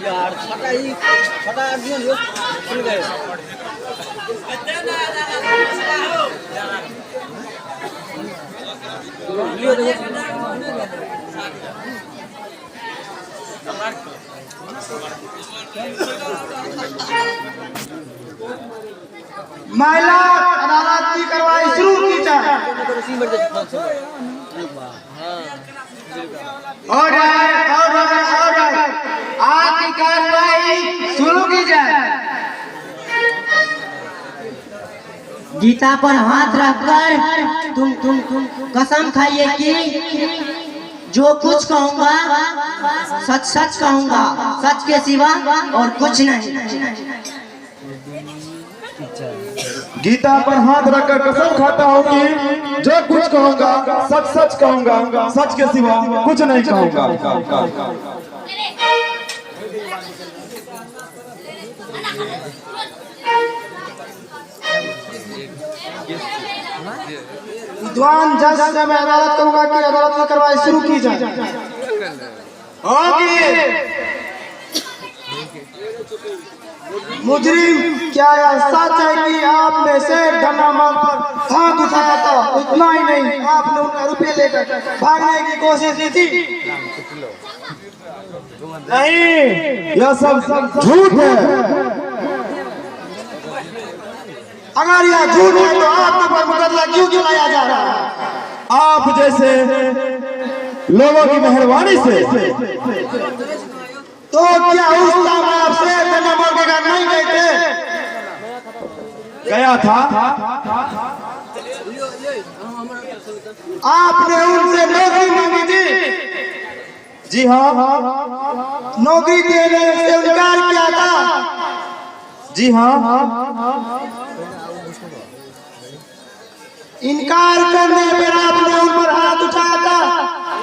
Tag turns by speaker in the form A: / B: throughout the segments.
A: यार छोटा आदमी खुल गए
B: महिला अदालत की कार्रवाई शुरू की जाए। आज की कार्रवाई शुरू की जाए।
C: गीता पर हाथ रखकर तुम कसम खाइए कि जो कुछ कहूँगा सच सच कहूँगा, सच के सिवा और कुछ नहीं।
D: गीता पर हाथ रखकर कसम खाता हूँ कि जो कुछ कहूँगा सच सच कहूँगा, सच के सिवा कुछ नहीं कहूँगा।
B: विद्वान जज से मैं अदालत करूंगा कि अदालत की कार्रवाई शुरू की जाए। मुजरिम, क्या यह सच है कि आपने शेर धन्ना माल पर हाथ उठाया था? इतना ही नहीं, आपने उनका रुपये लेकर भागने की कोशिश की थी।
D: नहीं, यह सब झूठ है।
B: अगर यह झूठ है तो आपके पर मुकदमा क्यों चलाया जा रहा है?
D: आप जैसे लोगों की मेहरबानी से।
B: तो क्या उस टाइम आप शेर धन्ना माल के घर नहीं गए थे?
D: गया था।
B: आपने उनसे नौकरी मांगी थी?
D: जी हाँ।
B: नौकरी देने से इनकार किया था?
D: जी हाँ।
B: इनकार करने पर आपने उन पर हाथ उठाया था?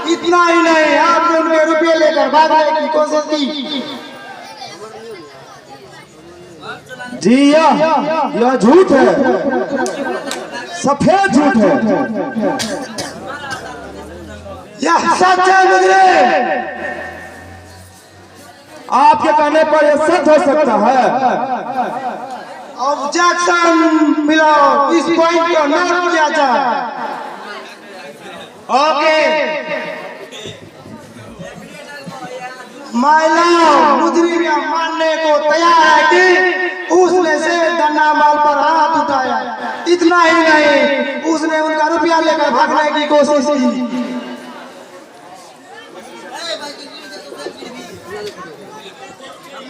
B: इतना ही नहीं, आपने उनके रुपये लेकर भागने की कोशिश की।
D: जी यह झूठ है, सफेद झूठ है।
B: यह सच है मुजरिम।
D: आपके कहने पर यह सच हो सकता है।
B: ऑब्जेक्शन मिलाओ, इस पॉइंट को नोट किया जाए। ओके, महिला मुजरिम यह मानने को तैयार है कि उसने शेर धन्ना माल पर हाथ उठाया। इतना ही नहीं, उसने उनका रुपया लेकर भागने की कोशिश की।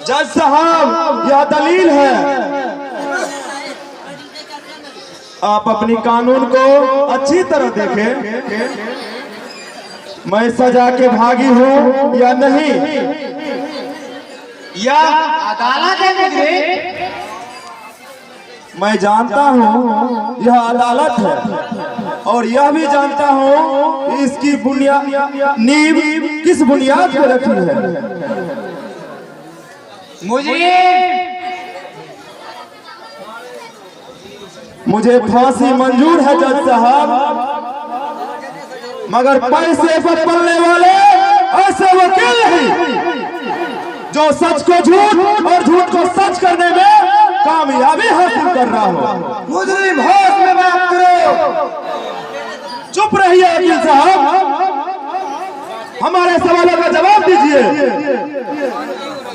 D: जज साहब, यह दलील है। आप अपनी कानून को अच्छी तरह देखें। मैं सजा के भागी हूँ या नहीं?
B: यह अदालत है मुजरिम।
D: मैं जानता हूँ यह अदालत है और यह भी जानता हूँ इसकी नींव किस बुनियाद पर रखी है। मुझे फांसी मंजूर है जज साहब, मगर पैसे पर पलने वाले ऐसे वकील नहीं जो सच को झूठ और झूठ को सच करने में कामयाबी हासिल कर रहा हो।
B: मुजरिम, होश में बात करो।
D: चुप रहिए वकील साहब, हमारे सवालों का जवाब दीजिए।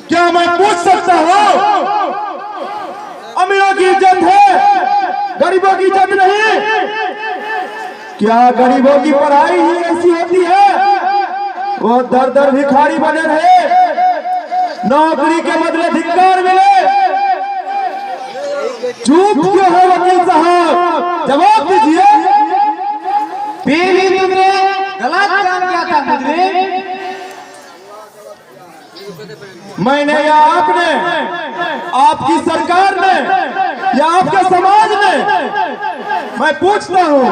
D: क्या मैं पूछ सकता हूँ, अमीरों की इज्जत है, गरीबों की इज्जत नहीं? क्या गरीबों की पढ़ाई ही ऐसी होती है? वो दर दर भिखारी बने रहे, नौकरी के बदले धिक्कार मिले? चुप क्यों है वकील साहब, जवाब दीजिए।
B: पीली तुमने गलत काम किया था मुजरिम।
D: मैंने या आपने, आपकी सरकार ने या आपके समाज में? मैं पूछता हूं,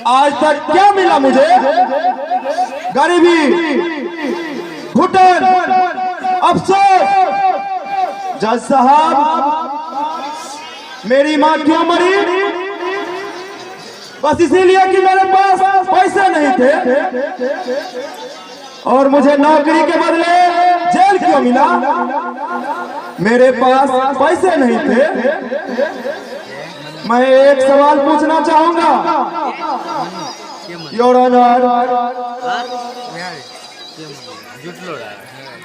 D: आज तक क्या मिला मुझे? गरीबी, घुटन, अफसोस। जज साहब, मेरी माँ क्यों मरी? बस इसीलिए कि मेरे पास पैसे नहीं थे, और मुझे नौकरी के बदले जेल क्यों मिला? मेरे पास पैसे नहीं थे। मैं एक सवाल पूछना चाहूंगा योर ऑनर,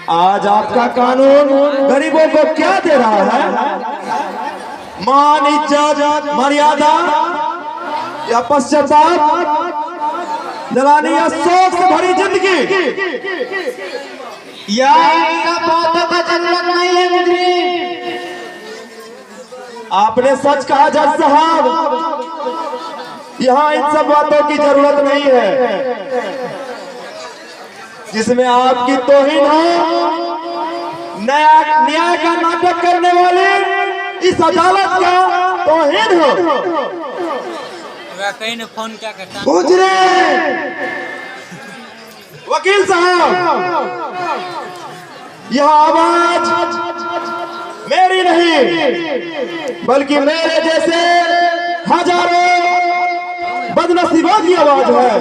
D: आज आपका कानून गरीबों को क्या दे रहा है? मान, इज्जत, मर्यादा या पश्चाताप दिलाने या शौक से भरी जिंदगी?
C: या इन सब बातों का जरूरत नहीं है मुझे।
D: आपने सच कहा जज साहब, यहाँ इन सब बातों की जरूरत नहीं है। जिसमें आपकी तौहीन हो, न्याय का नाटक करने वाले इस अदालत का तौहीन हो।
A: कहीं ने फोन क्या करता?
D: मुजरे वकील साहब, यह आवाज मेरी नहीं, बल्कि मेरे जैसे हजारों बदनसीबों की आवाज है।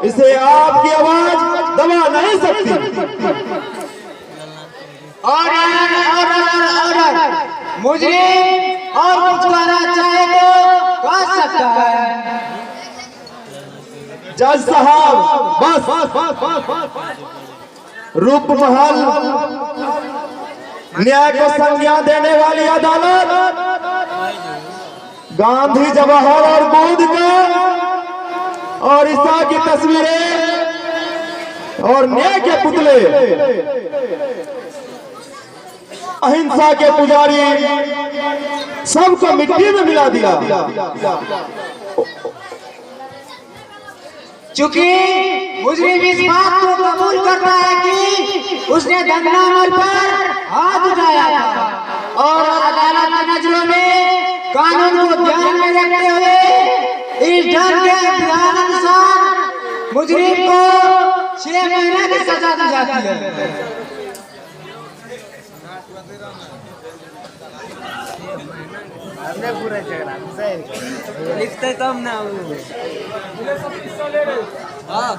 D: इसे आपकी आवाज दबा नहीं सकती।
C: मुझे और कुछ कहना चाहे तो कह सकता है।
D: जज साहब, बस रूप महल न्याय को संज्ञा देने वाली अदालत गांधी, जवाहर और बुद्ध का और ईसा की तस्वीरें और न्याय के पुतले, अहिंसा के पुजारी सबको मिट्टी में मिला दिया।
C: चूंकि मुजरिम इस बात को कबूल करता है कि उसने दंगा अमल पर हाथ उठाया था और अदालत की नजरों में कानून को ध्यान में रखते हुए इस ढंग के विधान अनुसार मुजरिम को 6 महीने की सजा दी जाती है।
A: लिखते तब ना हाँ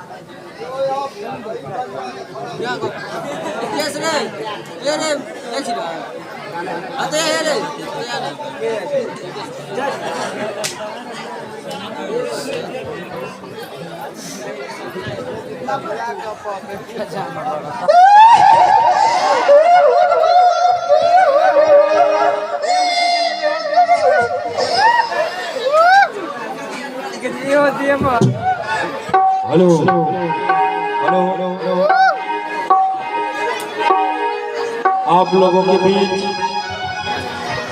D: हेलो हेलो, आप लोगों के बीच